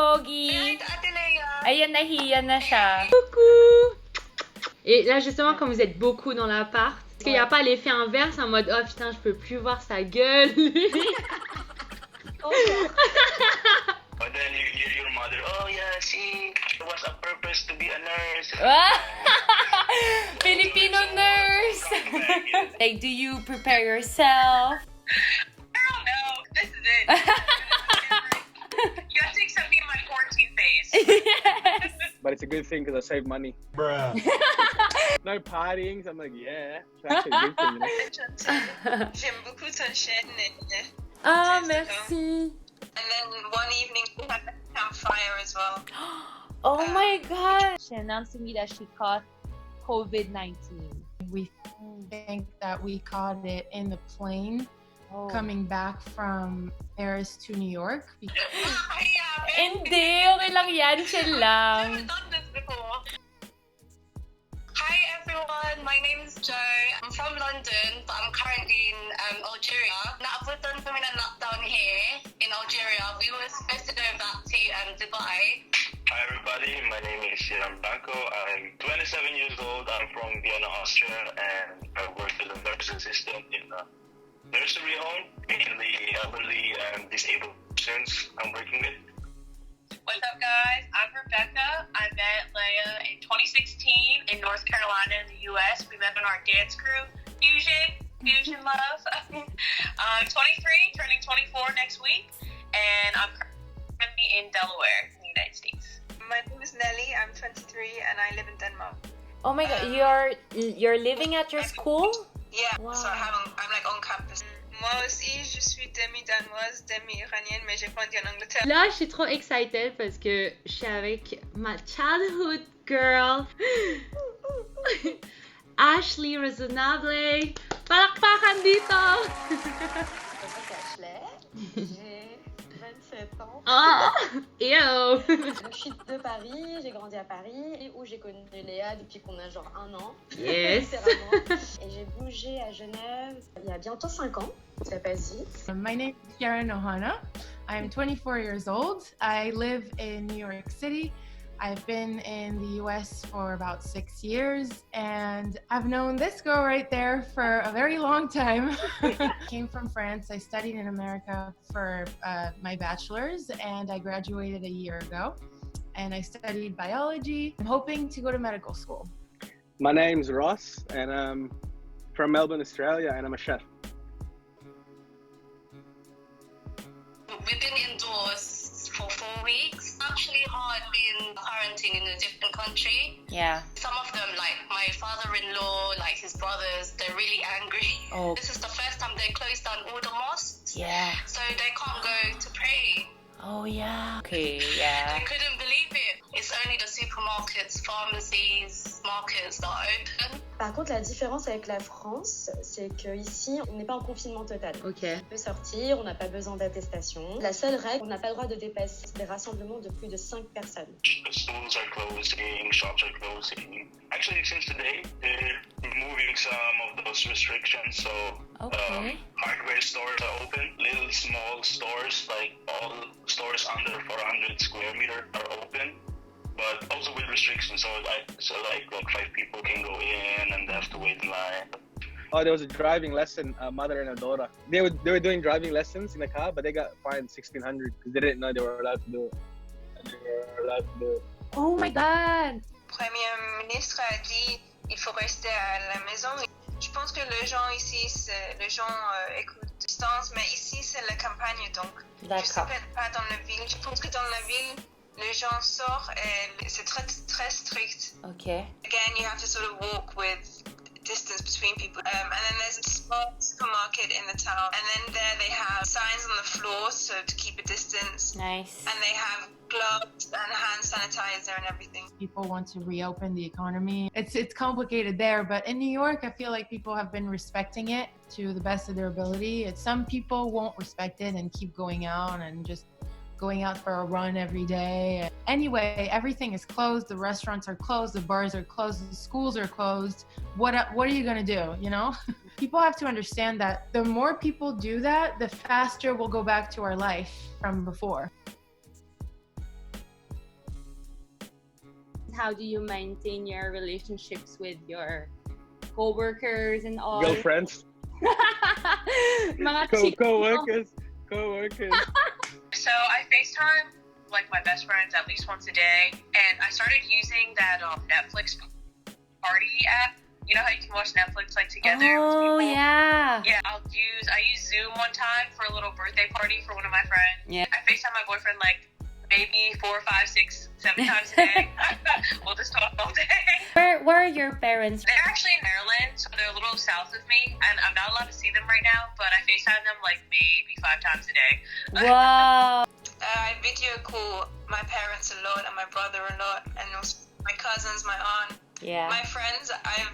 Pogi! Ate Leia! Ayan, nahiya na siya. Coucou! Et là, justement, quand vous êtes beaucoup dans l'appart, est-ce qu'il n'y a pas l'effet inverse en mode oh putain, je peux plus voir sa gueule? But then you hear your mother, oh yeah, she was a purpose to be a nurse. Filipino nurse! Like, do you prepare yourself? I don't know. This is it. You have to accept me in my quarantine phase. Yes! But it's a good thing because I save money. Bruh. No partying, so I'm like, yeah, it's actually a good thing, you know? J'aime beaucoup ton chaîne. Ah, merci. And then one evening we had a campfire as well. Oh my God! She announced to me that she caught COVID-19. We think that we caught it in the plane coming back from Paris to New York. Hindi, okay lang yan. Chill lang. I've never done this before. Hi everyone, my name is Jo. I'm from London, but I'm currently in Algeria. Naabutan kami ng lockdown here in Algeria. We were supposed to go back to Dubai. Hi everybody, my name is Blanco. I'm 27 years old. I'm from Vienna, Austria, and I work as a nurse assistant in a nursery home, mainly elderly and disabled persons I'm working with. What's up guys? I'm Rebecca. I met Leia in 2016 in North Carolina in the US. We met on our dance crew, Fusion Love. I'm 23, turning 24 next week, and I'm currently in Delaware, in the United States. My name is Nelly. I'm 23 and I live in Denmark. Oh my God, you're living at your school? Yeah, Wow. so I'm like on campus. Moi aussi, je suis demi-danoise, demi-iranienne, mais j'ai grandi en Angleterre. Là, je suis trop excited parce que je suis avec ma childhood girl, Ashley Raisonnable. Palakpakan dito! Ashley, j'ai 27 ans. Oh! Ew! Je suis de Paris, j'ai grandi à Paris, où j'ai connu Léa depuis qu'on a genre 1 an. Yes! Littéralement. Et j'ai bougé à Genève il y a bientôt 5 ans. Ça passe vite. My name is Karen Ohana. I'm 24 years old. I live in New York City. I've been in the US for about 6 years, and I've known this girl right there for a very long time. Came from France. I studied in America for my bachelor's, and I graduated a year ago. And I studied biology. I'm hoping to go to medical school. My name's Ross, and I'm from Melbourne, Australia, and I'm a chef. We've been indoors for 4 weeks. Actually hard being quarantined in a different country. Yeah. Some of them, like my father-in-law, like his brothers, they're really angry. Oh. This is the first time they closed down all the mosques. Yeah. So they can't go to pray. Oh yeah. Okay, yeah. I couldn't believe it. It's only the supermarkets, pharmacies, markets that are open. Par contre, la différence avec la France, c'est qu'ici, on n'est pas en confinement total. Ok. On peut sortir, on n'a pas besoin d'attestation. La seule règle, on n'a pas le droit de dépasser des rassemblements de plus de 5 personnes. Schools are closing, shops are closing. Actually, since today, they're removing some of those restrictions. So, Okay. hardware stores are open. Little small stores, like all stores under 400 square meter, are open. But also with restrictions, so 5 people can go in and they have to wait in line. Oh, there was a driving lesson, a mother and a daughter. They were doing driving lessons in a car, but they got fined $1,600 because they didn't know they were allowed to do it. Oh my God. Le Premier ministre a dit il faut rester à la maison. Je pense que les gens ici, les gens écoutent distance, mais ici c'est la campagne, donc je sais pas dans la ville. Je pense que dans la ville, les gens sortent et c'est très très strict. Okay. Again, you have to sort of walk with distance between people. And then there's a small supermarket in the town. And then there they have signs on the floor so to keep a distance. Nice. And they have gloves and hand sanitizer and everything. People want to reopen the economy. It's complicated there, but in New York, I feel like people have been respecting it to the best of their ability. Some people won't respect it and keep going out and just going out for a run every day. Anyway, everything is closed. The restaurants are closed. The bars are closed. The schools are closed. What are you gonna do, you know? People have to understand that the more people do that, the faster we'll go back to our life from before. How do you maintain your relationships with your co-workers and all? Girlfriends, Mga chika. co-workers. So I FaceTime like my best friends at least once a day, and I started using that Netflix party app. You know how you can watch Netflix like together with Oh, people? yeah. Yeah, I used Zoom one time for a little birthday party for one of my friends. Yeah. I FaceTime my boyfriend like maybe 4, 5, 6, 7 times a day. We'll just talk all day. Where are your parents? They're actually in Maryland, so they're a little south of me, and I'm not allowed to see them right now, but I FaceTime them like maybe 5 times a day. Wow. I video call my parents a lot and my brother a lot, and also my cousins, my aunt. Yeah. My friends, I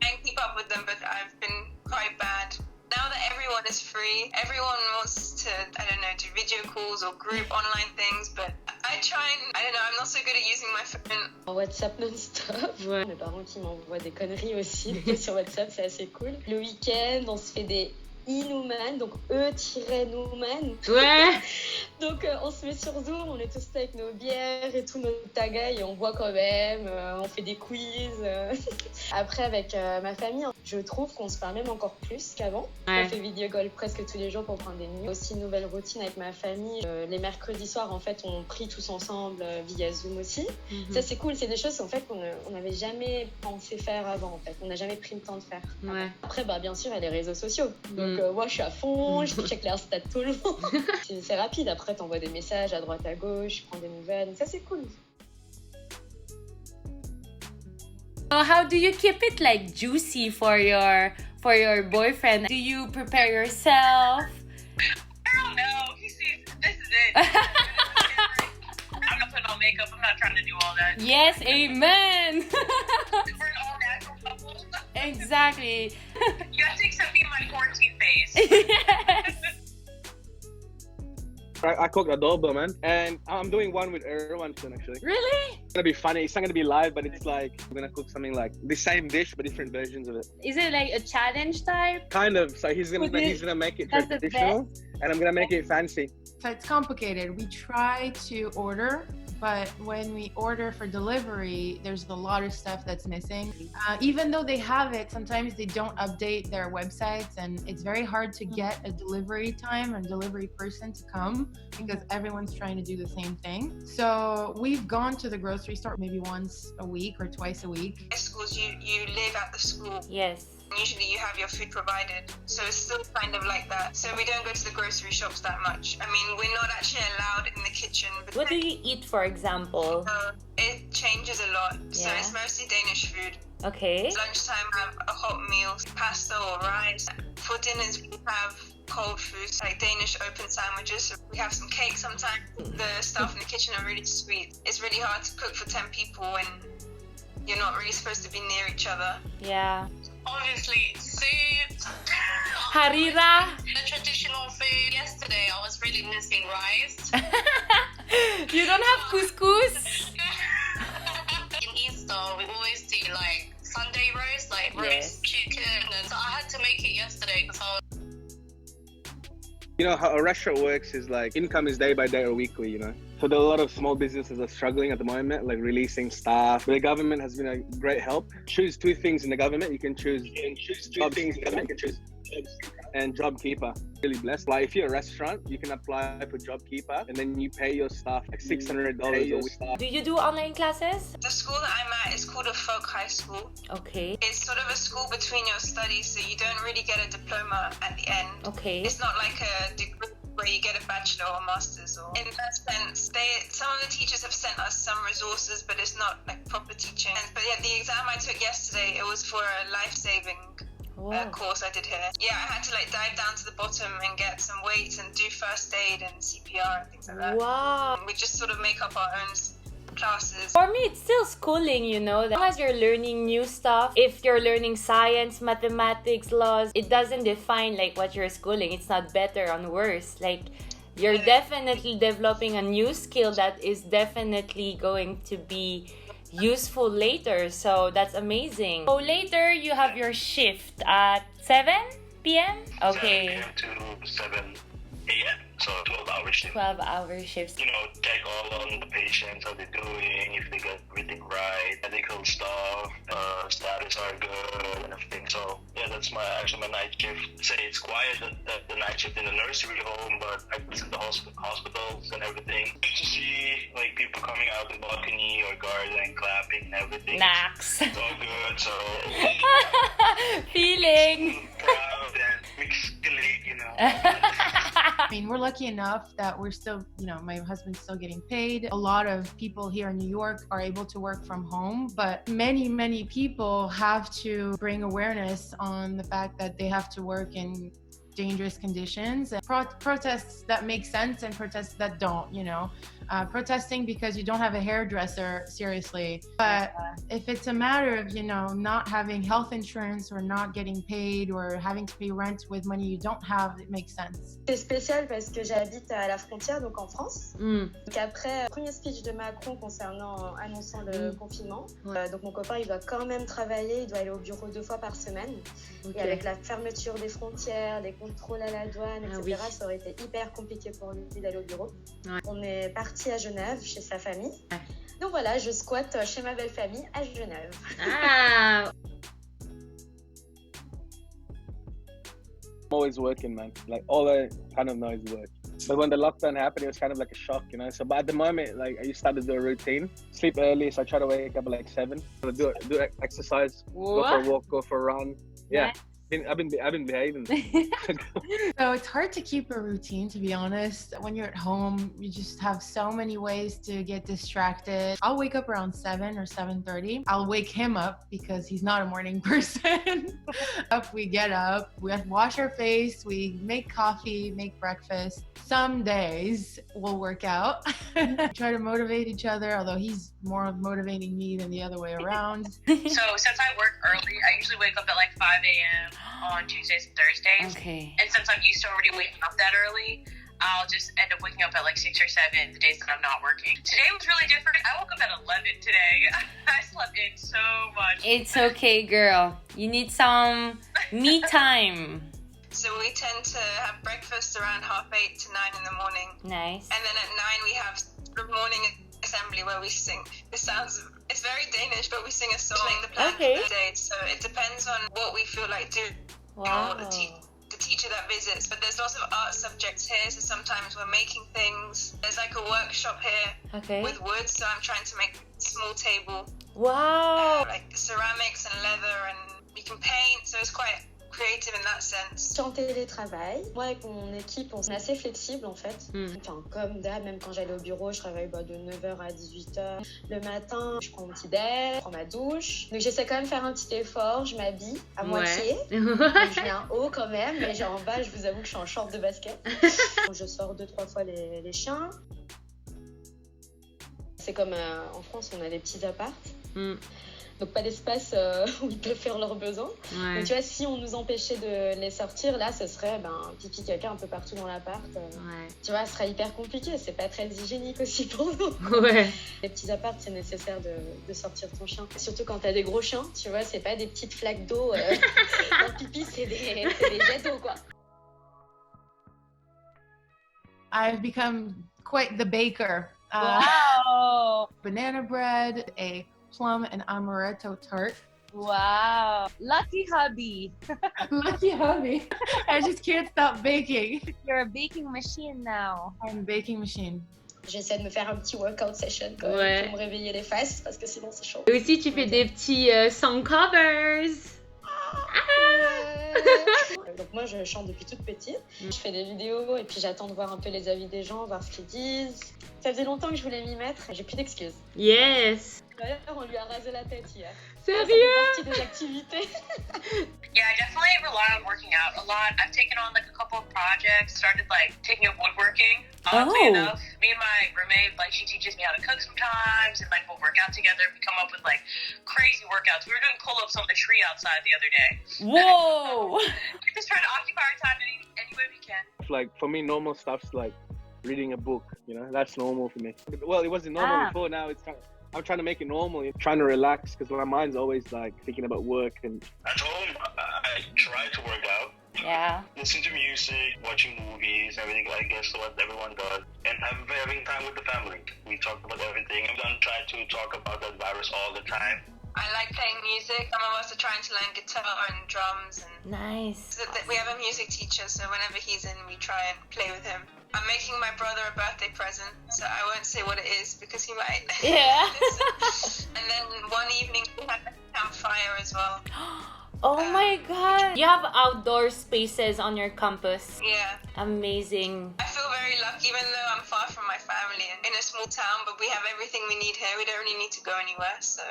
can't keep up with them, but I've been quite bad. Now that everyone is free, everyone wants to, I don't know, do video calls or group online things, but I try and, I don't know, I'm not so good at using my phone. En WhatsApp non-stop. Ouais. Mes parents qui m'envoient des conneries aussi sur WhatsApp, c'est assez cool. Le week-end, on se fait des Inhuman, donc E-Newman. Ouais. Donc on se met sur Zoom, on est tous là avec nos bières et tout, nos tagas, et on boit quand même, on fait des quiz. Après, avec ma famille, je trouve qu'on se parle même encore plus qu'avant. Ouais. On fait vidéo call presque tous les jours pour prendre des news. Aussi, une nouvelle routine avec ma famille. Les mercredis soirs, en fait, on prie tous ensemble via Zoom aussi. Ça, c'est cool. C'est des choses en fait, qu'on n'avait jamais pensé faire avant. En fait. On n'a jamais pris le temps de faire. Ouais. Après, bien sûr, il y a les réseaux sociaux. Donc, moi, je suis à fond, je check les Insta de tout le monde. C'est rapide. Après, t'envoies des messages à droite, à gauche, je prends des nouvelles. Donc, ça, c'est cool. So how do you keep it like juicy for your boyfriend? Do you prepare yourself? I don't know. He sees this is it. I'm not putting on makeup. I'm not trying to do all that. Yes, amen. We're an all natural couple. Exactly. You have to accept me in my quarantine phase. Yes. I cooked adobo, man, and I'm doing one with Erwan soon, actually. Really? It's gonna be funny. It's not gonna be live, but it's like we're gonna cook something like the same dish but different versions of it. Is it like a challenge type? Kind of. So he's gonna make it That's the traditional, and I'm gonna make it fancy. So it's complicated. We try to order, but when we order for delivery, there's a lot of stuff that's missing. Even though they have it, sometimes they don't update their websites, and it's very hard to get a delivery time or delivery person to come because everyone's trying to do the same thing. So we've gone to the grocery store maybe once a week or twice a week. In schools, you live at the school. Yes. Usually you have your food provided, so it's still kind of like that. So we don't go to the grocery shops that much. I mean, we're not actually allowed in the kitchen. What do you eat, for example? It changes a lot. So Yeah. it's mostly Danish food. Okay. Lunchtime, we have a hot meal, pasta or rice. For dinners, we have cold foods like Danish open sandwiches. We have some cake sometimes. The staff in the kitchen are really sweet. It's really hard to cook for 10 people when you're not really supposed to be near each other. Yeah. Obviously, food. Harira. The traditional food. Yesterday, I was really missing rice. You don't have couscous? In Easter, we always do like Sunday roast, like roast chicken, and so I had to make it yesterday because I was. You know how a restaurant works is like income is day by day or weekly, you know. So there are a lot of small businesses that are struggling at the moment, like releasing staff. But the government has been a great help. Choose 2 things in the government. You can choose 2 things in the government. You can choose and JobKeeper. Really blessed. Like if you're a restaurant, you can apply for JobKeeper and then you pay your staff like $600 a week. Do you do online classes? The school that I'm at is called a folk high school. Okay. It's sort of a school between your studies, so you don't really get a diploma at the end. Okay. It's not like a degree where you get a bachelor or master's. Or in that sense, some of the teachers have sent us some resources, but it's not like proper teaching. But yeah, the exam I took yesterday, it was for a life-saving course I did here. Yeah, I had to like dive down to the bottom and get some weights and do first aid and CPR and things like that. Wow. We just sort of make up our own classes. For me, it's still schooling, you know. As long as you're learning new stuff, if you're learning science, mathematics, laws, it doesn't define like what you're schooling. It's not better or worse. Like, you're definitely developing a new skill that is definitely going to be useful later. So that's amazing. So later, you have your shift at 7 p.m.? Okay. 7 p.m. to 7 a.m. So 12-hour shifts. 12-hour shifts. You know, check all on the patients, how they're doing, if they got everything right, medical stuff, status are good and everything. So yeah, that's my night shift. Say it's quiet at the night shift in the nursery home, but I visit the hospitals and everything. Good to see like people coming out the balcony or garden, clapping and everything. Knacks. It's all good. So Feeling. proud and mixed feeling, you know. I mean, we're lucky enough that we're still, you know, my husband's still getting paid. A lot of people here in New York are able to work from home, but many people have to bring awareness on the fact that they have to work in dangerous conditions, and protests that make sense and protests that don't, you know. Protesting because you don't have a hairdresser, seriously. But if it's a matter of, you know, not having health insurance or not getting paid or having to pay rent with money you don't have, it makes sense. C'est spécial parce que j'habite à la frontière, donc en France. Donc après, premier speech de Macron concernant annonçant le confinement. Donc mon copain, il doit quand même travailler, il doit aller au bureau 2 fois par semaine. Et avec la fermeture des frontières, les contrôles à la douane, etc., ça aurait été hyper compliqué pour lui d'aller au bureau. On est parti à Genève chez sa famille. Donc voilà, je squatte chez ma belle famille à Genève. Ah. I'm always working, man. Like all I kind of know is work. But when the lockdown happened, it was kind of like a shock, you know. So, but at the moment, like I started to do a routine. Sleep early, so I try to wake up at like 7. Do exercise, go for a walk, go for a run. Yeah. I've been behaving. So it's hard to keep a routine, to be honest. When you're at home, you just have so many ways to get distracted. I'll wake up around 7 or 7:30. I'll wake him up because he's not a morning person. We get up, we wash our face, we make coffee, make breakfast. Some days we'll work out. Try to motivate each other, although he's more motivating me than the other way around. So since I work early, I usually wake up at like 5 a.m. on Tuesdays and Thursdays. Okay. And since I'm used to already waking up that early, I'll just end up waking up at like 6 or 7 the days that I'm not working. Today was really different. I woke up at 11 today. I slept in so much. It's okay, girl. You need some me time. So we tend to have breakfast around 7:30 to 9 in the morning. Nice. And then at 9 we have the morning assembly where we sing. It's very Danish, but we sing a song, make the plan for the day. So it depends on what we feel like doing. Wow. Or the teacher that visits. But there's lots of art subjects here, so sometimes we're making things. There's like a workshop here with wood, so I'm trying to make a small table. Wow. Like ceramics and leather, and you can paint, so it's quite creative in that sense. En télétravail, moi avec mon équipe, on est assez flexible en fait. Enfin, comme d'hab, même quand j'allais au bureau, je travaille de 9h à 18h. Le matin, je prends mon petit déj, je prends ma douche. Donc j'essaie quand même de faire un petit effort, je m'habille à moitié. Donc, je viens haut quand même, mais genre en bas, je vous avoue que je suis en short de basket. Donc, je sors 2-3 fois les chiens. C'est comme en France, on a des petits apparts. Donc pas d'espace où ils peuvent faire leurs besoins. Donc tu vois, si on nous empêchait de les sortir, là, ce serait pipi caca un peu partout dans l'appart. Tu vois, ce serait hyper compliqué. C'est pas très hygiénique aussi pour nous. Les petits apparts, c'est nécessaire de sortir ton chien. Surtout quand t'as des gros chiens, tu vois, c'est pas des petites flaques d'eau. Dans le pipi, c'est des jets d'eau, quoi. I've become quite the baker. Wow. Banana bread, a plum and amaretto tart. Wow. Lucky hubby. Lucky hubby. I just can't stop baking. You're a baking machine now. I'm a baking machine. J'essaie de me faire un petit workout session quand même, pour me réveiller les fesses parce que sinon c'est chaud. Et aussi, tu fais des petits song covers. Donc moi je chante depuis toute petite, je fais des vidéos et puis j'attends de voir un peu les avis des gens, voir ce qu'ils disent. Ça faisait longtemps que je voulais m'y mettre, j'ai plus d'excuses. Yes. D'ailleurs on lui a rasé la tête hier. Sérieux? Ça fait partie des activités. Yeah, I definitely rely on working out a lot. I've taken on like a couple of projects, started like taking up woodworking. Oddly enough, me and my roommate, like she teaches me how to cook sometimes, and like we'll work out together. We come up with like crazy workouts. We were doing pull-ups on the tree outside the other day. Whoa! We're just trying to occupy our time any way we can. Like for me, normal stuff's like reading a book. You know, that's normal for me. Well, it wasn't normal before. Now it's kind of, I'm trying to make it normal. I'm trying to relax because my mind's always like thinking about work and. At home, I try to work out. Yeah. Listen to music, watching movies, everything, I guess what everyone does, and having time with the family. We talk about everything. We don't try to talk about that virus all the time. I like playing music. Some of us are trying to learn guitar and drums. And Nice. we have a music teacher, so whenever he's in, we try and play with him. I'm making my brother a birthday present, so I won't say what it is because he might. Yeah. And then one evening we had a campfire as well. Oh my god. You have outdoor spaces on your campus. Yeah. Amazing. I feel very lucky, even though I'm far from my family in a small town, but we have everything we need here. We don't really need to go anywhere, so.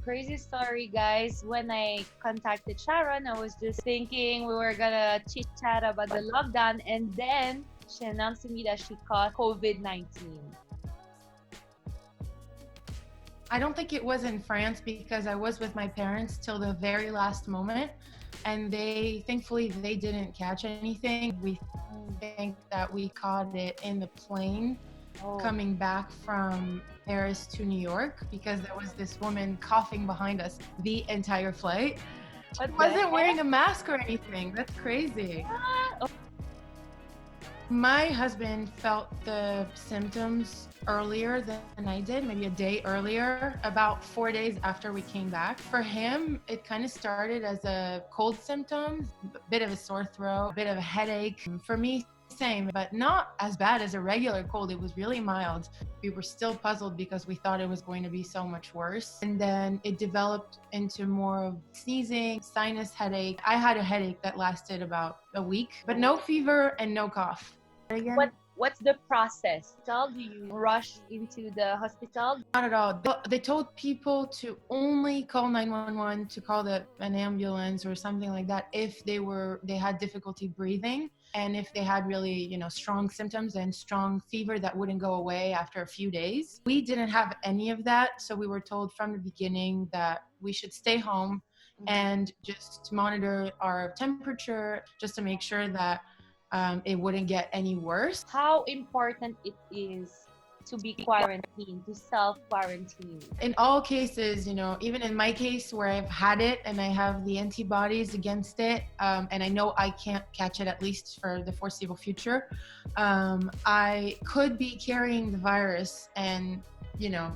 Crazy story, guys. When I contacted Sharon, I was just thinking we were gonna chit chat about the lockdown, and then she announced to me that she caught COVID-19. I don't think it was in France because I was with my parents till the very last moment, and thankfully they didn't catch anything. We think that we caught it in the plane coming back from Paris to New York because there was this woman coughing behind us the entire flight. She wasn't wearing a mask or anything. That's crazy. My husband felt the symptoms earlier than I did, maybe a day earlier, about 4 days after we came back. For him, it kind of started as a cold symptom, a bit of a sore throat, a bit of a headache. For me, same, but not as bad as a regular cold. It was really mild. We were still puzzled because we thought it was going to be so much worse. And then it developed into more of sneezing, sinus headache. I had a headache that lasted about a week, but no fever and no cough. Again? What's the process? Do you rush into the hospital? Not at all. They told people to only call 911, to call an ambulance or something like that if they had difficulty breathing, and if they had really, strong symptoms and strong fever that wouldn't go away after a few days. We didn't have any of that, so we were told from the beginning that we should stay home and just monitor our temperature just to make sure that it wouldn't get any worse. How important it is to be quarantined, to self-quarantine? In all cases, even in my case where I've had it and I have the antibodies against it, and I know I can't catch it at least for the foreseeable future, I could be carrying the virus and,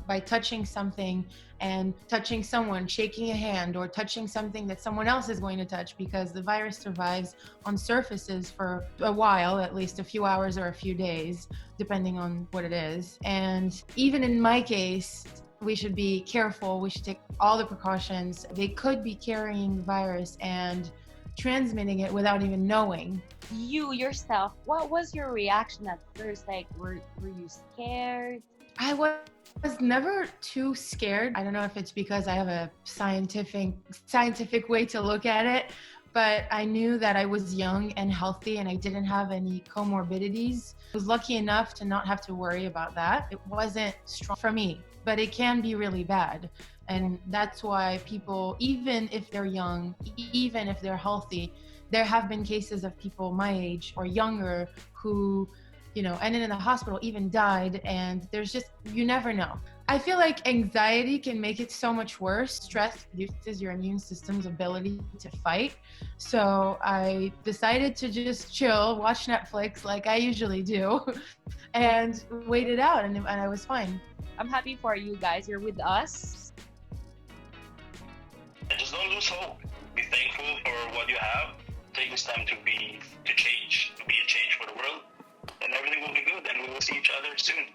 by touching something and touching someone, shaking a hand, or touching something that someone else is going to touch, because the virus survives on surfaces for a while, at least a few hours or a few days, depending on what it is. And even in my case, we should be careful. We should take all the precautions. They could be carrying the virus and transmitting it without even knowing. You yourself, what was your reaction at first? Like, were you scared? I was never too scared. I don't know if it's because I have a scientific way to look at it, but I knew that I was young and healthy and I didn't have any comorbidities. I was lucky enough to not have to worry about that. It wasn't strong for me, but it can be really bad. And that's why people, even if they're young, even if they're healthy, there have been cases of people my age or younger who ended in the hospital, even died, and you never know. I feel like anxiety can make it so much worse. Stress reduces your immune system's ability to fight. So I decided to just chill, watch Netflix like I usually do, and wait it out, and I was fine. I'm happy for you guys. You're with us. Just don't lose hope. Be thankful for what you have. Take this time to be a change for the world. And everything will be good, and we will see each other soon.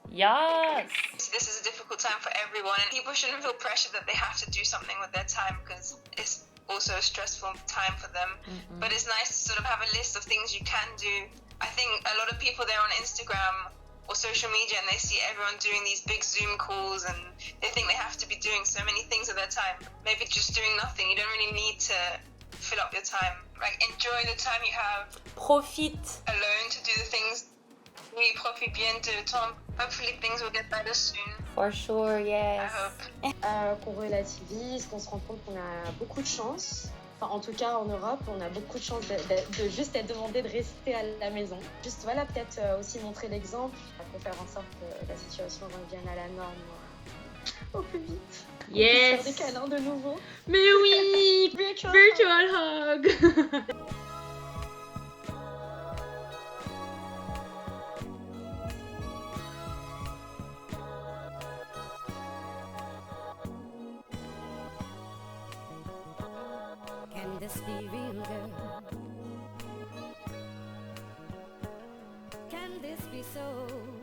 Yes. This is a difficult time for everyone, and people shouldn't feel pressure that they have to do something with their time, because it's also a stressful time for them. But it's nice to sort of have a list of things you can do. I think a lot of people, they're on Instagram or social media and they see everyone doing these big Zoom calls and they think they have to be doing so many things at their time. Maybe just doing nothing. You don't really need to fill up your time. Like, enjoy the time you have. Profite. Alone to do the things. Oui, profite bien de temps. Hopefully things will get better soon. For sure, yes. I hope. Qu'on relativise, qu'on se rend compte qu'on a beaucoup de chance. Enfin, en tout cas, en Europe, on a beaucoup de chance de juste être demandé de rester à la maison. Juste, voilà, peut-être aussi montrer l'exemple pour faire en sorte que la situation revienne à la norme au plus vite. Yes. Faire des câlins de nouveau. Mais oui. Virtual hug. Can this be real, girl? Can this be so?